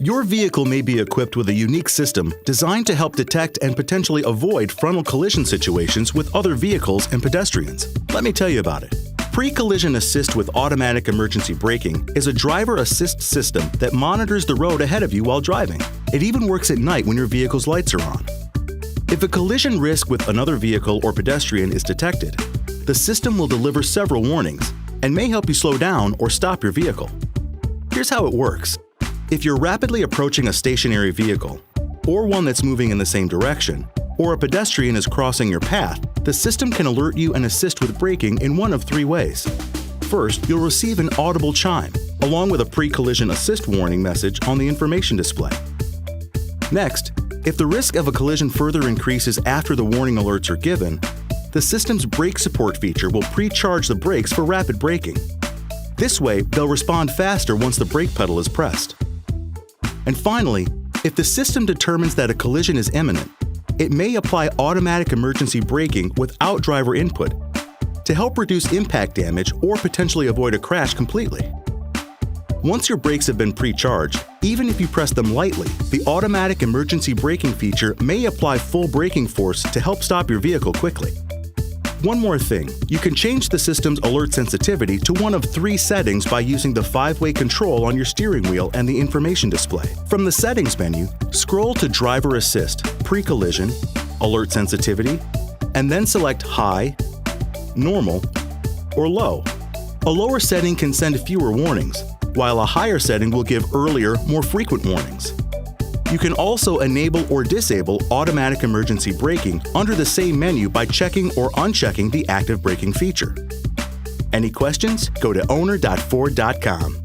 Your vehicle may be equipped with a unique system designed to help detect and potentially avoid frontal collision situations with other vehicles and pedestrians. Let me tell you about it. Pre-collision assist with automatic emergency braking is a driver assist system that monitors the road ahead of you while driving. It even works at night when your vehicle's lights are on. If a collision risk with another vehicle or pedestrian is detected, the system will deliver several warnings and may help you slow down or stop your vehicle. Here's how it works. If you're rapidly approaching a stationary vehicle, or one that's moving in the same direction, or a pedestrian is crossing your path, the system can alert you and assist with braking in one of three ways. First, you'll receive an audible chime, along with a pre-collision assist warning message on the information display. Next, if the risk of a collision further increases after the warning alerts are given, the system's brake support feature will pre-charge the brakes for rapid braking. This way, they'll respond faster once the brake pedal is pressed. And finally, if the system determines that a collision is imminent, it may apply automatic emergency braking without driver input to help reduce impact damage or potentially avoid a crash completely. Once your brakes have been pre-charged, even if you press them lightly, the automatic emergency braking feature may apply full braking force to help stop your vehicle quickly. One more thing, you can change the system's alert sensitivity to one of three settings by using the 5-way control on your steering wheel and the information display. From the Settings menu, scroll to Driver Assist, Pre-Collision, Alert Sensitivity, and then select High, Normal, or Low. A lower setting can send fewer warnings, while a higher setting will give earlier, more frequent warnings. You can also enable or disable automatic emergency braking under the same menu by checking or unchecking the active braking feature. Any questions? Go to owner.ford.com.